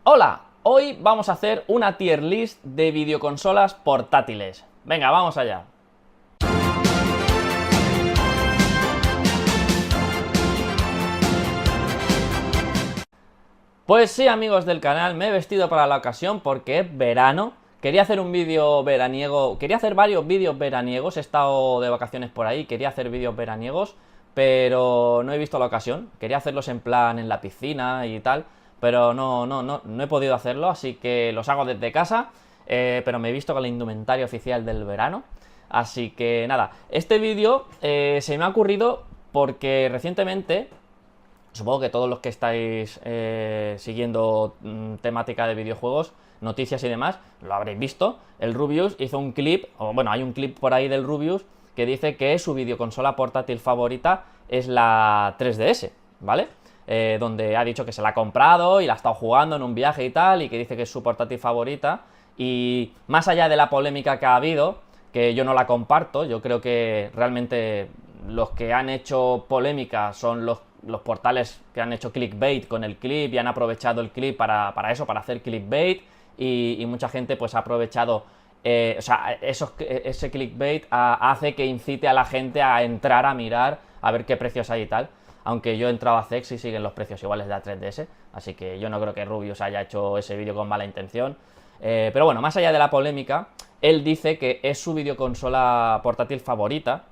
Hola, hoy vamos a hacer una tier list de videoconsolas portátiles. Venga, vamos allá. Pues sí, amigos del canal, me he vestido para la ocasión porque es verano. Quería hacer un vídeo veraniego, quería hacer varios vídeos veraniegos, he estado de vacaciones por ahí, quería hacer vídeos veraniegos, pero no he visto la ocasión. Quería hacerlos en plan en la piscina y tal, pero no he podido hacerlo, así que los hago desde casa, pero me he visto con la indumentaria oficial del verano. Así que nada, este vídeo se me ha ocurrido porque recientemente, supongo que todos los que estáis siguiendo temática de videojuegos, noticias y demás, lo habréis visto. El Rubius hizo un clip, o bueno, hay un clip por ahí del Rubius que dice que su videoconsola portátil favorita es la 3DS, ¿vale? Donde ha dicho que se la ha comprado y la ha estado jugando en un viaje y tal, y que dice que es su portátil favorita. Y más allá de la polémica que ha habido, que yo no la comparto, yo creo que realmente los que han hecho polémica son los portales que han hecho clickbait con el clip y han aprovechado el clip para eso, para hacer clickbait, y mucha gente pues ha aprovechado, o sea, ese clickbait hace que incite a la gente a entrar a mirar, a ver qué precios hay y tal, aunque yo he entrado a Cex y siguen los precios iguales de la 3DS, así que yo no creo que Rubius haya hecho ese vídeo con mala intención. Pero bueno, más allá de la polémica, él dice que es su videoconsola portátil favorita,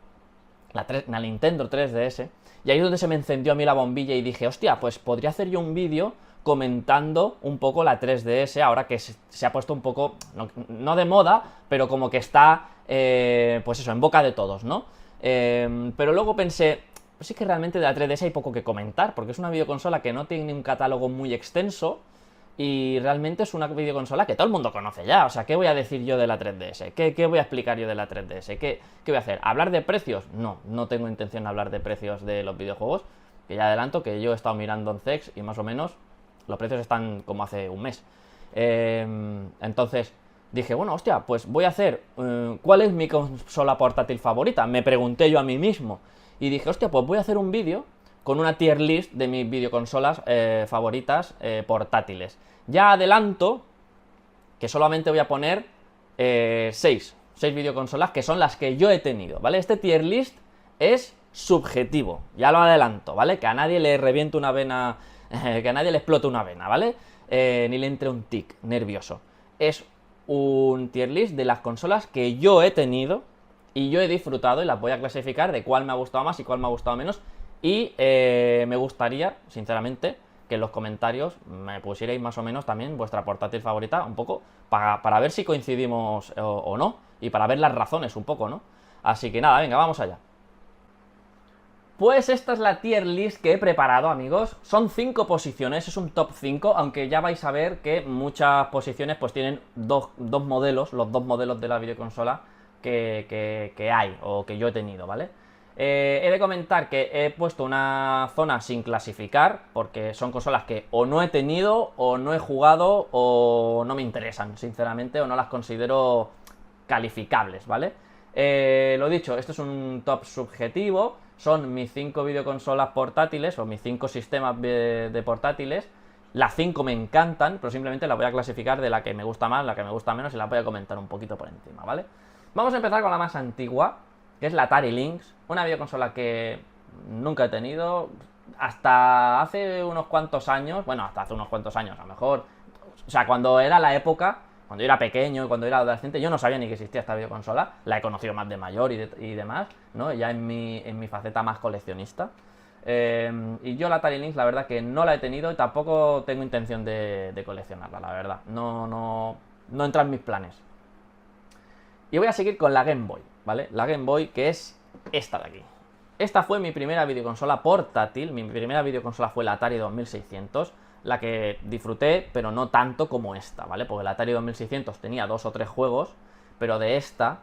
la Nintendo 3DS, y ahí es donde se me encendió a mí la bombilla y dije, hostia, pues podría hacer yo un vídeo comentando un poco la 3DS, ahora que se ha puesto un poco, no de moda, pero como que está, pues eso, en boca de todos, ¿no? Pero luego pensé, pues sí que realmente de la 3DS hay poco que comentar, porque es una videoconsola que no tiene un catálogo muy extenso, y realmente es una videoconsola que todo el mundo conoce ya. O sea, ¿qué voy a decir yo de la 3DS? ¿Qué voy a explicar yo de la 3DS? ¿Qué voy a hacer? ¿Hablar de precios? No tengo intención de hablar de precios de los videojuegos. Que ya adelanto que yo he estado mirando en Cex y más o menos los precios están como hace un mes. Entonces dije, bueno, hostia, pues voy a hacer ¿cuál es mi consola portátil favorita? Me pregunté yo a mí mismo. Y dije, hostia, pues voy a hacer un vídeo con una tier list de mis videoconsolas favoritas portátiles. Ya adelanto que solamente voy a poner 6 videoconsolas que son las que yo he tenido, ¿vale? Este tier list es subjetivo, ya lo adelanto, ¿vale? Que a nadie le reviente una vena, que a nadie le explote una vena, ¿vale? Ni le entre un tic nervioso. Es un tier list de las consolas que yo he tenido y yo he disfrutado, y las voy a clasificar de cuál me ha gustado más y cuál me ha gustado menos. Y me gustaría, sinceramente, que en los comentarios me pusierais más o menos también vuestra portátil favorita, un poco, para ver si coincidimos o no, y para ver las razones un poco, ¿no? Así que nada, venga, vamos allá. Pues esta es la tier list que he preparado, amigos. Son 5 posiciones, es un top 5, aunque ya vais a ver que muchas posiciones pues tienen dos modelos, los dos modelos de la videoconsola que hay, o que yo he tenido, ¿vale? He de comentar que he puesto una zona sin clasificar, porque son consolas que o no he tenido, o no he jugado, o no me interesan, sinceramente, o no las considero calificables, ¿vale? Lo dicho, esto es un top subjetivo, son mis 5 videoconsolas portátiles, o mis 5 sistemas de portátiles. Las 5 me encantan, pero simplemente las voy a clasificar de la que me gusta más, la que me gusta menos, y las voy a comentar un poquito por encima, ¿vale? Vamos a empezar con la más antigua, que es la Atari Lynx, una videoconsola que nunca he tenido, hasta hace unos cuantos años, bueno, hasta hace unos cuantos años, a lo mejor, o sea, cuando era la época, cuando yo era pequeño, cuando era adolescente, yo no sabía ni que existía esta videoconsola, la he conocido más de mayor y demás, ¿no? Ya en mi faceta más coleccionista. Y yo la Atari Lynx, la verdad que no la he tenido y tampoco tengo intención de coleccionarla, la verdad. No entra en mis planes. Y voy a seguir con la Game Boy, ¿vale? La Game Boy, que es esta de aquí. Esta fue mi primera videoconsola portátil, mi primera videoconsola fue la Atari 2600, la que disfruté, pero no tanto como esta, ¿vale? Porque la Atari 2600 tenía 2 o 3 juegos, pero de esta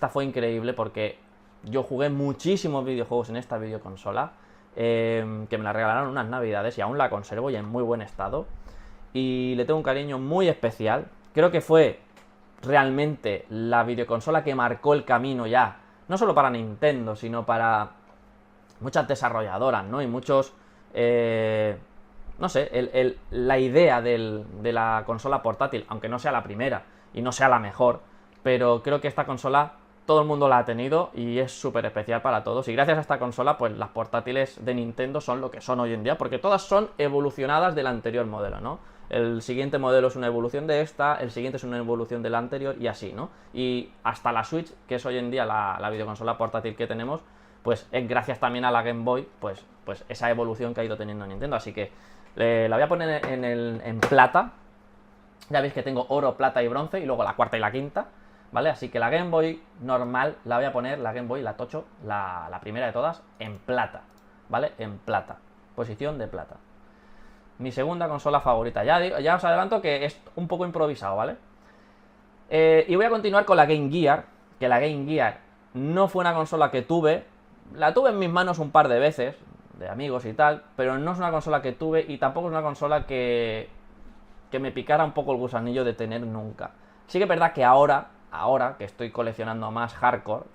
fue increíble porque yo jugué muchísimos videojuegos en esta videoconsola, que me la regalaron unas navidades y aún la conservo y en muy buen estado. Y le tengo un cariño muy especial. Creo que fue realmente la videoconsola que marcó el camino ya, no solo para Nintendo, sino para muchas desarrolladoras, ¿no? Y muchos no sé, la idea de la consola portátil, aunque no sea la primera y no sea la mejor, pero creo que esta consola todo el mundo la ha tenido y es súper especial para todos. Y gracias a esta consola, pues las portátiles de Nintendo son lo que son hoy en día, porque todas son evolucionadas del anterior modelo, ¿no? El siguiente modelo es una evolución de esta, el siguiente es una evolución de la anterior y así, ¿no? Y hasta la Switch, que es hoy en día la videoconsola portátil que tenemos, pues es gracias también a la Game Boy, pues esa evolución que ha ido teniendo Nintendo. Así que la voy a poner en plata. Ya veis que tengo oro, plata y bronce, y luego la cuarta y la quinta, ¿vale? Así que la Game Boy normal la voy a poner, la Game Boy, la Tocho, la primera de todas, en plata, ¿vale? En plata, posición de plata. Mi segunda consola favorita. Ya os adelanto que es un poco improvisado, ¿vale? Y voy a continuar con la Game Gear, que la Game Gear no fue una consola que tuve. La tuve en mis manos un par de veces, de amigos y tal, pero no es una consola que tuve y tampoco es una consola que me picara un poco el gusanillo de tener nunca. Sí que es verdad que ahora que estoy coleccionando más hardcore,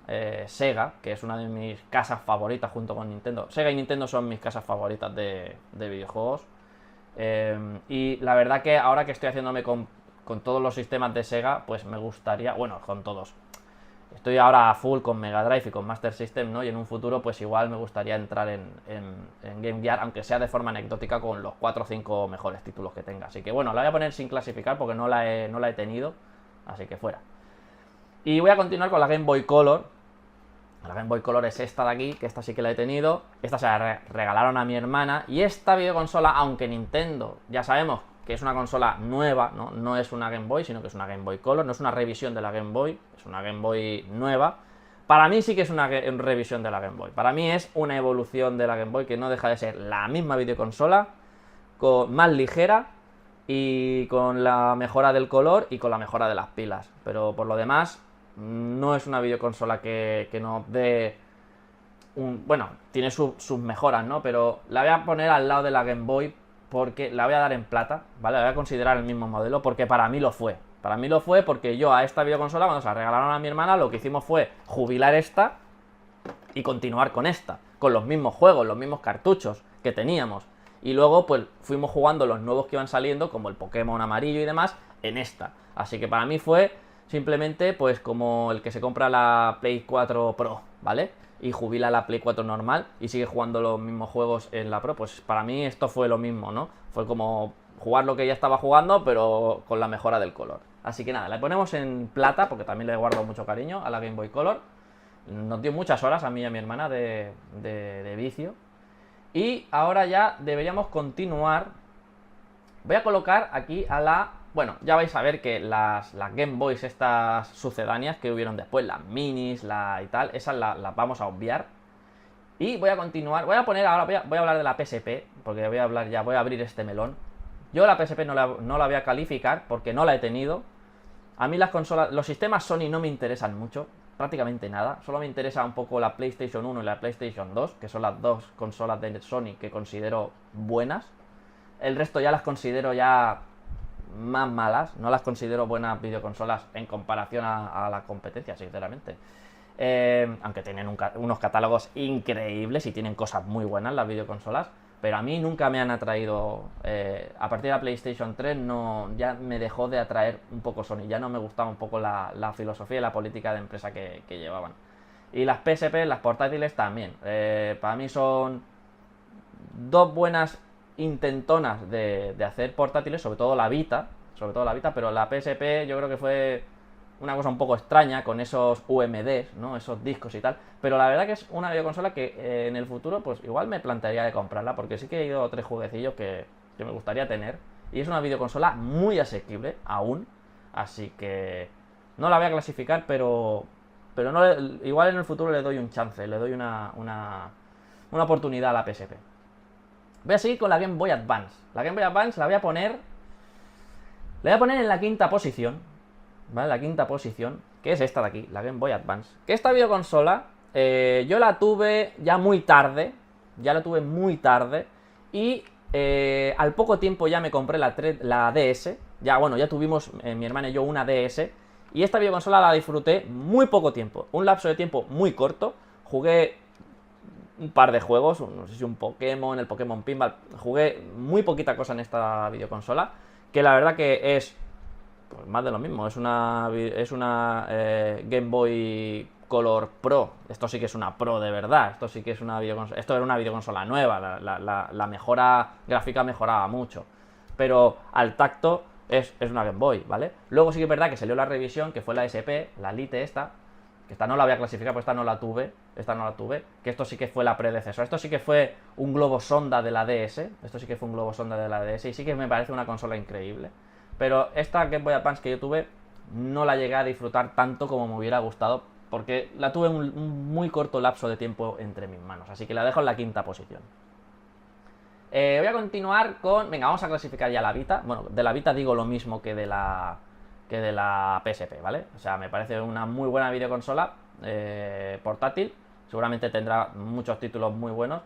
Sega, que es una de mis casas favoritas junto con Nintendo. Sega y Nintendo son mis casas favoritas de videojuegos. Y la verdad que ahora que estoy haciéndome con todos los sistemas de Sega, pues me gustaría, bueno, con todos. Estoy ahora a full con Mega Drive y con Master System, ¿no? Y en un futuro, pues igual me gustaría entrar en Game Gear, aunque sea de forma anecdótica, con los 4 o 5 mejores títulos que tenga. Así que bueno, la voy a poner sin clasificar porque no la he tenido, así que fuera. Y voy a continuar con la Game Boy Color. La Game Boy Color es esta de aquí, que esta sí que la he tenido. Esta se la regalaron a mi hermana. Y esta videoconsola, aunque Nintendo, ya sabemos que es una consola nueva, ¿no? No es una Game Boy, sino que es una Game Boy Color. No es una revisión de la Game Boy, es una Game Boy nueva. Para mí sí que es una revisión de la Game Boy. Para mí es una evolución de la Game Boy que no deja de ser la misma videoconsola, más ligera y con la mejora del color y con la mejora de las pilas. Pero por lo demás, no es una videoconsola que nos dé bueno, tiene sus mejoras, ¿no? Pero la voy a poner al lado de la Game Boy porque la voy a dar en plata, ¿vale? La voy a considerar el mismo modelo porque para mí lo fue. Para mí lo fue porque yo a esta videoconsola, cuando se la regalaron a mi hermana, lo que hicimos fue jubilar esta y continuar con esta, con los mismos juegos, los mismos cartuchos que teníamos. Y luego, pues, fuimos jugando los nuevos que iban saliendo, como el Pokémon amarillo y demás, en esta. Así que para mí fue simplemente, pues, como el que se compra la Play 4 Pro, ¿vale? Y jubila la Play 4 normal y sigue jugando los mismos juegos en la Pro. Pues para mí esto fue lo mismo, ¿no? Fue como jugar lo que ya estaba jugando, pero con la mejora del color. Así que nada, le ponemos en plata, porque también le guardo mucho cariño a la Game Boy Color. Nos dio muchas horas a mí y a mi hermana de vicio. Y ahora ya deberíamos continuar. Voy a colocar aquí a la... Bueno, ya vais a ver que las Game Boys estas sucedáneas que hubieron después, las minis, y tal, esas las vamos a obviar. Y voy a continuar, voy a poner ahora, voy a hablar de la PSP, porque voy a abrir este melón. Yo la PSP no la voy a calificar porque no la he tenido. A mí las consolas, los sistemas Sony no me interesan mucho, prácticamente nada. Solo me interesa un poco la PlayStation 1 y la PlayStation 2, que son las dos consolas de Sony que considero buenas. El resto ya las considero ya más malas, no las considero buenas videoconsolas en comparación a la competencia, sinceramente. Aunque tienen unos catálogos increíbles y tienen cosas muy buenas las videoconsolas, pero a mí nunca me han atraído. A partir de la PlayStation 3 ya me dejó de atraer un poco Sony, ya no me gustaba un poco la filosofía y la política de empresa que llevaban. Y las PSP, las portátiles también, para mí son dos buenas intentonas de hacer portátiles, sobre todo la Vita, pero la PSP yo creo que fue una cosa un poco extraña con esos UMDs, ¿no? Esos discos y tal, pero la verdad que es una videoconsola que en el futuro pues igual me plantearía de comprarla, porque sí que he ido 3 jueguecillos que me gustaría tener, y es una videoconsola muy asequible aún, así que no la voy a clasificar, pero no, igual en el futuro le doy un chance, le doy una oportunidad a la PSP. Voy a seguir con la Game Boy Advance. La Game Boy Advance la voy a poner en la quinta posición, ¿vale? La quinta posición, que es esta de aquí, la Game Boy Advance. Que esta videoconsola yo la tuve ya muy tarde, y al poco tiempo ya me compré la DS. Ya tuvimos mi hermana y yo una DS, y esta videoconsola la disfruté muy poco tiempo, un lapso de tiempo muy corto. Jugué un par de juegos, no sé si un Pokémon, el Pokémon Pinball. Jugué muy poquita cosa en esta videoconsola, que la verdad que es pues, más de lo mismo. Es una Game Boy Color Pro. Esto sí que es una Pro de verdad. Esto sí que es una videoconsola. Esto era una videoconsola nueva. La mejora gráfica mejoraba mucho. Pero al tacto es una Game Boy, ¿vale? Luego sí que es verdad que salió la revisión, que fue la SP, la Lite esta. Que esta no la voy a clasificar, porque esta no la tuve. Que esto sí que fue la predecesora. Esto sí que fue un globo sonda de la DS. Esto sí que fue un globo sonda de la DS. Y sí que me parece una consola increíble. Pero esta Game Boy Advance que yo tuve, no la llegué a disfrutar tanto como me hubiera gustado. Porque la tuve un muy corto lapso de tiempo entre mis manos. Así que la dejo en la quinta posición. Voy a continuar con... Venga, vamos a clasificar ya la Vita. Bueno, de la Vita digo lo mismo que de la PSP, ¿vale? O sea, me parece una muy buena videoconsola portátil. Seguramente tendrá muchos títulos muy buenos,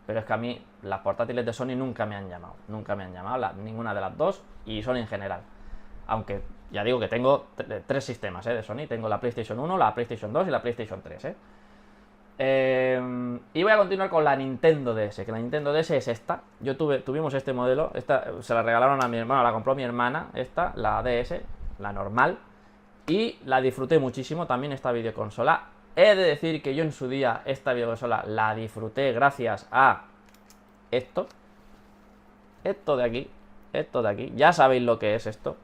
pero es que a mí las portátiles de Sony nunca me han llamado. Nunca me han llamado, ninguna de las dos, y Sony en general. Aunque ya digo que tengo tres sistemas de Sony. Tengo la PlayStation 1, la PlayStation 2 y la PlayStation 3, y voy a continuar con la Nintendo DS, que la Nintendo DS es esta. Tuvimos este modelo, esta se la regalaron a mi hermano, la compró mi hermana, esta, la DS, la normal, y la disfruté muchísimo también esta videoconsola. He de decir que yo en su día esta videoconsola la disfruté gracias a esto de aquí, ya sabéis lo que es esto.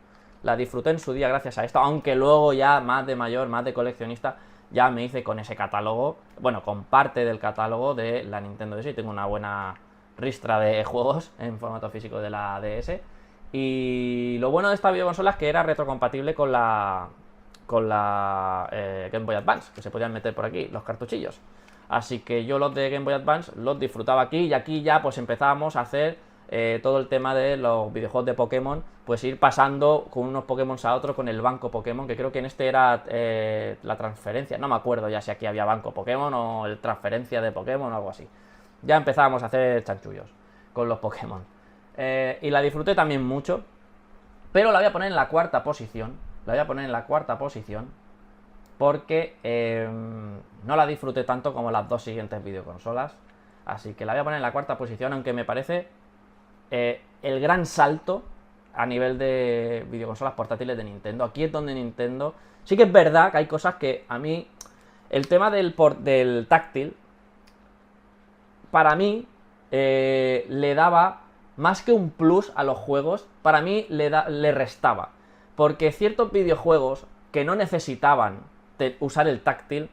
La disfruté en su día gracias a esto, aunque luego ya más de mayor, más de coleccionista, ya me hice con ese catálogo, bueno, con parte del catálogo de la Nintendo DS, y tengo una buena ristra de juegos en formato físico de la DS. Y lo bueno de esta videoconsola es que era retrocompatible con la Game Boy Advance, que se podían meter por aquí los cartuchillos. Así que yo los de Game Boy Advance los disfrutaba aquí, y aquí ya pues empezábamos a hacer todo el tema de los videojuegos de Pokémon, pues ir pasando con unos Pokémon a otros con el banco Pokémon, que creo que en este era la transferencia, no me acuerdo ya si aquí había banco Pokémon o el transferencia de Pokémon o algo así. Ya empezábamos a hacer chanchullos con los Pokémon. Y la disfruté también mucho, pero la voy a poner en la cuarta posición. Porque no la disfruté tanto como las dos siguientes videoconsolas. Así que la voy a poner en la cuarta posición, aunque me parece el gran salto a nivel de videoconsolas portátiles de Nintendo. Aquí es donde Nintendo... Sí que es verdad que hay cosas que a mí... El tema del táctil, para mí, le daba más que un plus a los juegos, para mí le restaba. Porque ciertos videojuegos que no necesitaban usar el táctil,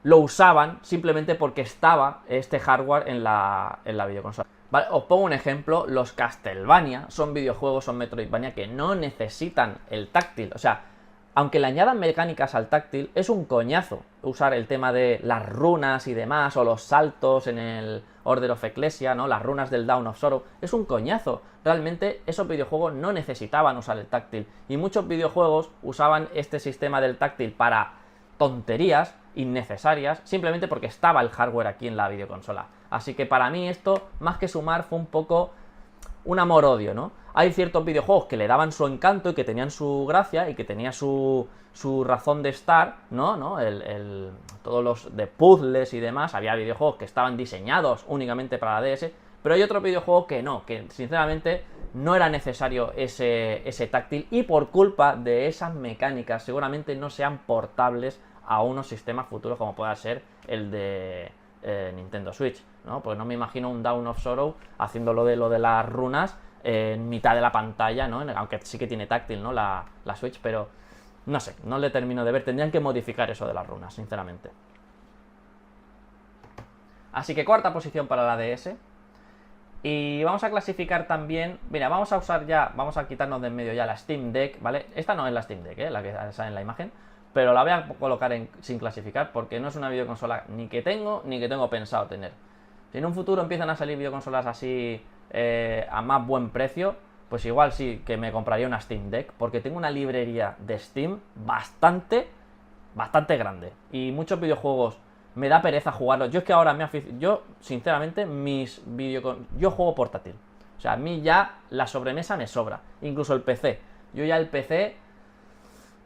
lo usaban simplemente porque estaba este hardware en la videoconsola. Vale, os pongo un ejemplo, los Castlevania son videojuegos, son Metroidvania que no necesitan el táctil. O sea, aunque le añadan mecánicas al táctil, es un coñazo usar el tema de las runas y demás, o los saltos en el Order of Ecclesia, ¿no? Las runas del Dawn of Sorrow, es un coñazo. Realmente esos videojuegos no necesitaban usar el táctil, y muchos videojuegos usaban este sistema del táctil para tonterías innecesarias, simplemente porque estaba el hardware aquí en la videoconsola. Así que para mí esto, más que sumar, fue un poco un amor-odio, ¿no? Hay ciertos videojuegos que le daban su encanto y que tenían su gracia y que tenía su razón de estar, ¿no? Todos los de puzzles y demás. Había videojuegos que estaban diseñados únicamente para la DS, pero hay otros videojuegos que no, que sinceramente no era necesario ese táctil, y por culpa de esas mecánicas seguramente no sean portables a unos sistemas futuros como pueda ser el de Nintendo Switch, ¿no? Pues no me imagino un Dawn of Sorrow haciéndolo de las runas en mitad de la pantalla, ¿no? Aunque sí que tiene táctil, ¿no? La Switch, pero no sé, no le termino de ver. Tendrían que modificar eso de las runas, sinceramente. Así que cuarta posición para la DS. Y vamos a clasificar también... Mira, vamos a quitarnos de en medio ya la Steam Deck, ¿vale? Esta no es la Steam Deck, la que sale en la imagen, pero la voy a colocar sin clasificar porque no es una videoconsola ni que tengo pensado tener. Si en un futuro empiezan a salir videoconsolas así a más buen precio, pues igual sí que me compraría una Steam Deck, porque tengo una librería de Steam bastante grande, y muchos videojuegos me da pereza jugarlos. Yo es que ahora yo sinceramente yo juego portátil. O sea, a mí ya la sobremesa me sobra, incluso el PC. Yo ya el PC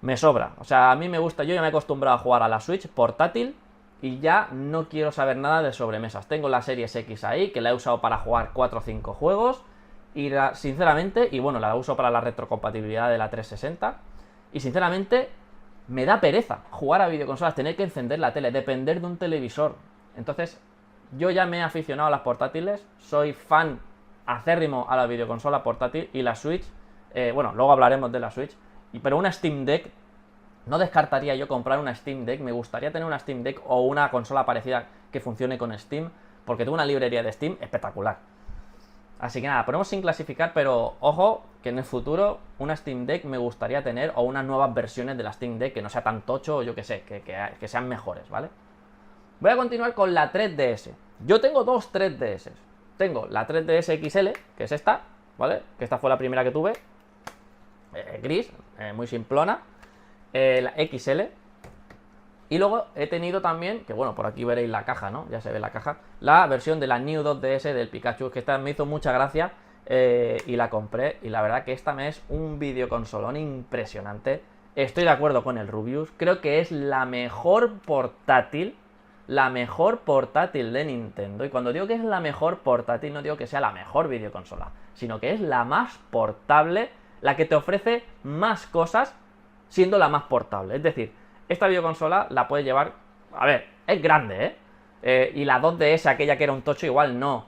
me sobra. O sea, a mí me gusta, yo ya me he acostumbrado a jugar a la Switch portátil y ya no quiero saber nada de sobremesas. Tengo la Series X ahí, que la he usado para jugar 4 o 5 juegos, y sinceramente, y bueno, la uso para la retrocompatibilidad de la 360, y sinceramente me da pereza jugar a videoconsolas, tener que encender la tele, depender de un televisor. Entonces, yo ya me he aficionado a las portátiles, soy fan acérrimo a la videoconsola portátil, y la Switch, bueno, luego hablaremos de la Switch, pero una Steam Deck, no descartaría yo comprar una Steam Deck, me gustaría tener una Steam Deck o una consola parecida que funcione con Steam, porque tengo una librería de Steam espectacular. Así que nada, ponemos sin clasificar, pero ojo, que en el futuro una Steam Deck me gustaría tener, o unas nuevas versiones de la Steam Deck que no sea tan tocho, o yo que sé, que sean mejores, ¿vale? Voy a continuar con la 3DS. Yo tengo dos 3DS. Tengo la 3DS XL, que es esta, ¿vale? Que esta fue la primera que tuve, gris, muy simplona, la XL. Y luego he tenido también, que bueno, por aquí veréis la caja, ¿no? Ya se ve la caja, la versión de la New 2DS del Pikachu, que esta me hizo mucha gracia y la compré. Y la verdad que esta me es un videoconsolón impresionante. Estoy de acuerdo con el Rubius, creo que es la mejor portátil de Nintendo. Y cuando digo que es la mejor portátil, no digo que sea la mejor videoconsola, sino que es la más portable, la que te ofrece más cosas siendo la más portable. Es decir, esta videoconsola la puedes llevar, a ver, es grande, y la 2DS, aquella que era un tocho, igual no,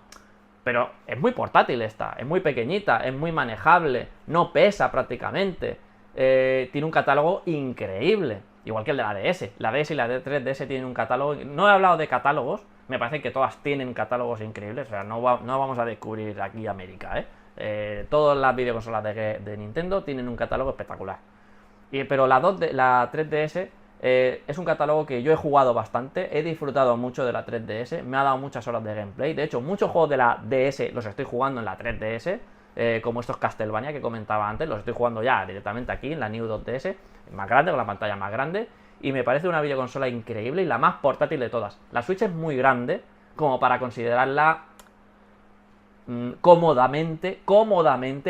pero es muy portátil esta, es muy pequeñita, es muy manejable, no pesa prácticamente, tiene un catálogo increíble, igual que el de la DS. La DS y la 3DS tienen un catálogo, no he hablado de catálogos, me parece que todas tienen catálogos increíbles, o sea, no vamos a descubrir aquí América, todas las videoconsolas de Nintendo tienen un catálogo espectacular. Pero la 3DS es un catálogo que yo he jugado bastante, he disfrutado mucho de la 3DS, me ha dado muchas horas de gameplay. De hecho, muchos juegos de la DS los estoy jugando en la 3DS, como estos Castlevania que comentaba antes, los estoy jugando ya directamente aquí en la New 2DS, más grande, con la pantalla más grande, y me parece una videoconsola increíble y la más portátil de todas. La Switch es muy grande como para considerarla cómodamente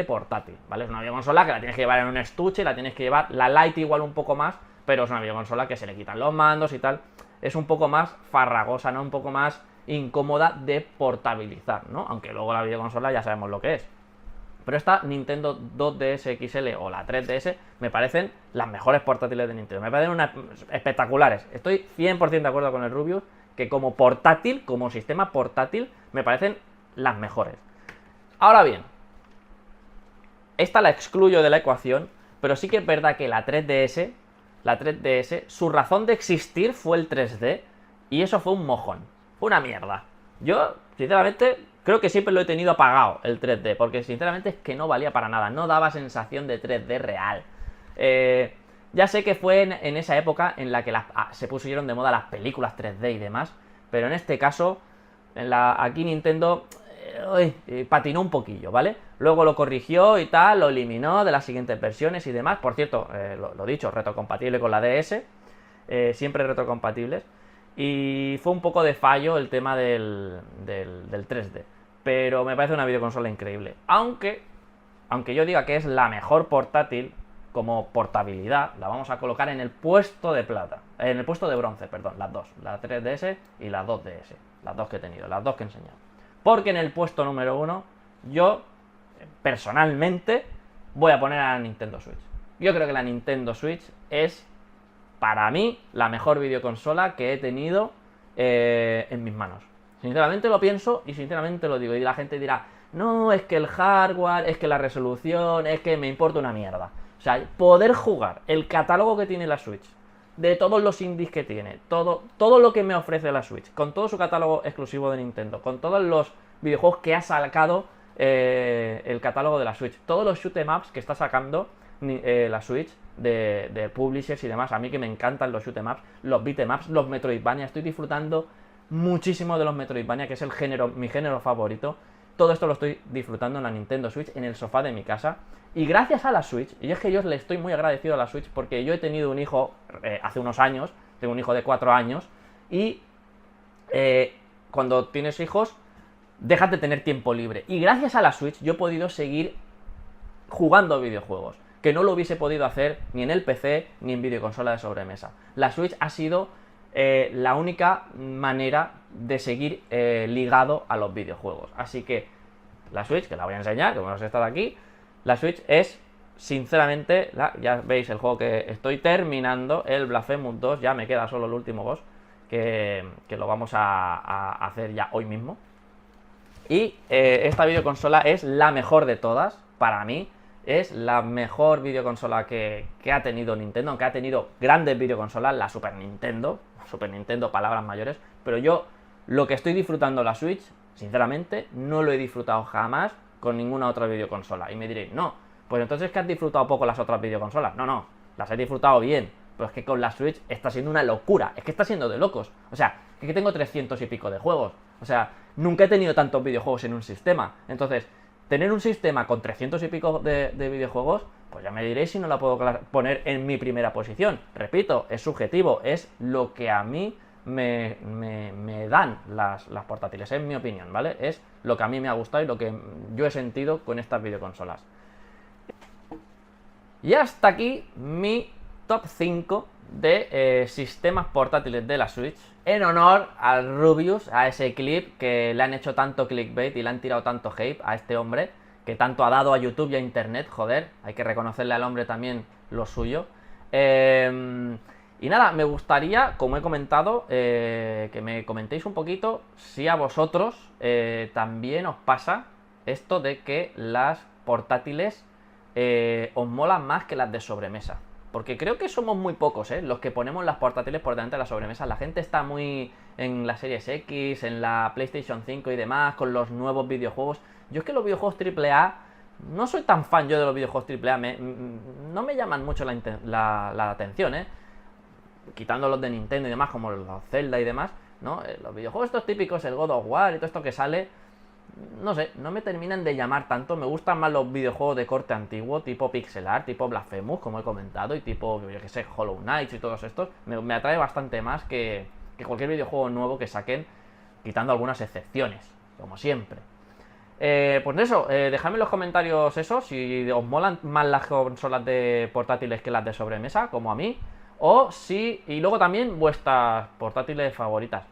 portátil, ¿vale? Es una videoconsola que la tienes que llevar en un estuche, la tienes que llevar, la Lite igual un poco más, pero es una videoconsola que se le quitan los mandos y tal, es un poco más farragosa, ¿no? Un poco más incómoda de portabilizar, ¿no? Aunque luego la videoconsola ya sabemos lo que es. Pero esta Nintendo 2DS XL o la 3DS me parecen las mejores portátiles de Nintendo, me parecen espectaculares. Estoy 100% de acuerdo con el Rubius, que como portátil, como sistema portátil, me parecen las mejores. Ahora bien, esta la excluyo de la ecuación, pero sí que es verdad que la 3DS, su razón de existir fue el 3D, y eso fue un mojón, fue una mierda. Yo, sinceramente, creo que siempre lo he tenido apagado, el 3D, porque sinceramente es que no valía para nada, no daba sensación de 3D real. Ya sé que fue en esa época en la que se pusieron de moda las películas 3D y demás, pero en este caso, aquí Nintendo patinó un poquillo, ¿vale? Luego lo corrigió y tal, lo eliminó de las siguientes versiones y demás. Por cierto, lo dicho, retrocompatible con la DS, siempre retrocompatibles. Y fue un poco de fallo el tema del 3D. Pero me parece una videoconsola increíble. Aunque yo diga que es la mejor portátil, como portabilidad, la vamos a colocar en el puesto de plata. En el puesto de bronce, perdón, las dos. La 3DS y la 2DS. Las dos que he tenido, las dos que he enseñado. Porque en el puesto número 1, yo, personalmente, voy a poner a la Nintendo Switch. Yo creo que la Nintendo Switch es, para mí, la mejor videoconsola que he tenido en mis manos. Sinceramente lo pienso y sinceramente lo digo. Y la gente dirá, no, es que el hardware, es que la resolución, es que me importa una mierda. O sea, poder jugar el catálogo que tiene la Switch, de todos los indies que tiene, todo lo que me ofrece la Switch, con todo su catálogo exclusivo de Nintendo, con todos los videojuegos que ha sacado el catálogo de la Switch, todos los shoot 'em ups que está sacando la Switch de publishers y demás. A mí que me encantan los shoot 'em ups, los beat 'em ups, los Metroidvania, estoy disfrutando muchísimo de los Metroidvania, que es mi género favorito. Todo esto lo estoy disfrutando en la Nintendo Switch, en el sofá de mi casa. Y gracias a la Switch, y es que yo le estoy muy agradecido a la Switch, porque yo he tenido un hijo hace unos años, tengo un hijo de 4 años, y cuando tienes hijos, dejas de tener tiempo libre. Y gracias a la Switch yo he podido seguir jugando a videojuegos, que no lo hubiese podido hacer ni en el PC ni en videoconsola de sobremesa. La Switch ha sido la única manera de seguir ligado a los videojuegos. Así que la Switch, que la voy a enseñar, que hemos estado aquí, la Switch es, sinceramente, ya veis el juego que estoy terminando, el Blasphemous 2, ya me queda solo el último boss, que lo vamos a hacer ya hoy mismo. Y esta videoconsola es la mejor de todas, para mí. Es la mejor videoconsola que ha tenido Nintendo, aunque ha tenido grandes videoconsolas, la Super Nintendo, palabras mayores, pero yo lo que estoy disfrutando la Switch, sinceramente, no lo he disfrutado jamás con ninguna otra videoconsola. Y me diréis, no, pues entonces es que has disfrutado poco las otras videoconsolas. No, las he disfrutado bien, pero es que con la Switch está siendo una locura, es que está siendo de locos. O sea, es que tengo 300 y pico de juegos, o sea, nunca he tenido tantos videojuegos en un sistema. Entonces, tener un sistema con 300 y pico de videojuegos, pues ya me diréis si no la puedo poner en mi primera posición. Repito, es subjetivo, es lo que a mí me dan las portátiles, en mi opinión, ¿vale? Es lo que a mí me ha gustado y lo que yo he sentido con estas videoconsolas. Y hasta aquí mi top 5 de sistemas portátiles de la Switch, en honor al Rubius, a ese clip que le han hecho tanto clickbait y le han tirado tanto hate a este hombre, que tanto ha dado a YouTube y a Internet, joder, hay que reconocerle al hombre también lo suyo. Y nada, me gustaría, como he comentado, que me comentéis un poquito si a vosotros también os pasa esto de que las portátiles os molan más que las de sobremesa. Porque creo que somos muy pocos, los que ponemos las portátiles por delante de la sobremesa. La gente está muy en la Series X, en la PlayStation 5 y demás, con los nuevos videojuegos. Yo es que los videojuegos AAA, no soy tan fan yo de los videojuegos AAA, no me llaman mucho la atención, quitando los de Nintendo y demás, como los Zelda y demás, ¿no? Los videojuegos estos típicos, el God of War y todo esto que sale, no sé, no me terminan de llamar tanto. Me gustan más los videojuegos de corte antiguo, tipo pixel art, tipo Blasphemous, como he comentado, y tipo, yo que sé, Hollow Knight y todos estos. Me atrae bastante más que cualquier videojuego nuevo que saquen, quitando algunas excepciones, como siempre. Pues eso, dejadme en los comentarios eso, si os molan más las consolas de portátiles que las de sobremesa, como a mí, o si, y luego también vuestras portátiles favoritas.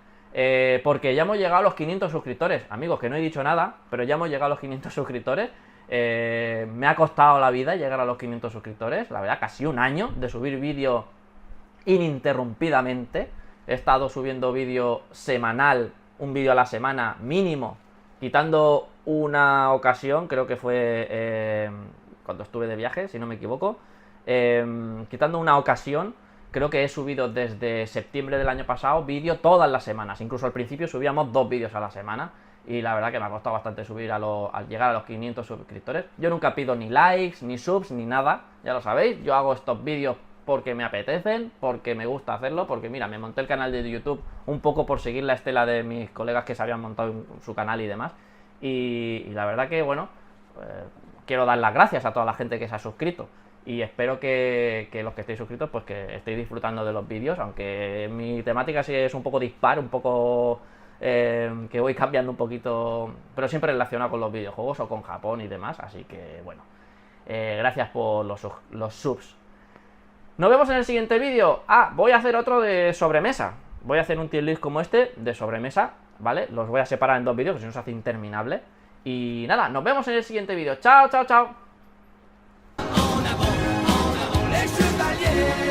Porque ya hemos llegado a los 500 suscriptores. Amigos, que no he dicho nada, pero ya hemos llegado a los 500 suscriptores. Me ha costado la vida llegar a los 500 suscriptores. La verdad, casi un año de subir vídeo ininterrumpidamente. He estado subiendo vídeo semanal, un vídeo a la semana mínimo, quitando una ocasión, creo que fue cuando estuve de viaje, si no me equivoco. Quitando una ocasión, creo que he subido desde septiembre del año pasado vídeo todas las semanas. Incluso al principio subíamos 2 vídeos a la semana. Y la verdad que me ha costado bastante subir al llegar a los 500 suscriptores. Yo nunca pido ni likes, ni subs, ni nada. Ya lo sabéis, yo hago estos vídeos porque me apetecen, porque me gusta hacerlo. Porque mira, me monté el canal de YouTube un poco por seguir la estela de mis colegas que se habían montado en su canal y demás. Y la verdad que, bueno, quiero dar las gracias a toda la gente que se ha suscrito. Y espero que los que estéis suscritos, pues que estéis disfrutando de los vídeos, aunque mi temática sí es un poco dispar, un poco que voy cambiando un poquito, pero siempre relacionado con los videojuegos o con Japón y demás, así que bueno, gracias por los subs. Nos vemos en el siguiente vídeo. Voy a hacer otro de sobremesa, voy a hacer un tier list como este, de sobremesa, ¿vale? Los voy a separar en 2 vídeos, que si no se hace interminable. Y nada, nos vemos en el siguiente vídeo. Chao, chao, chao. Les chevaliers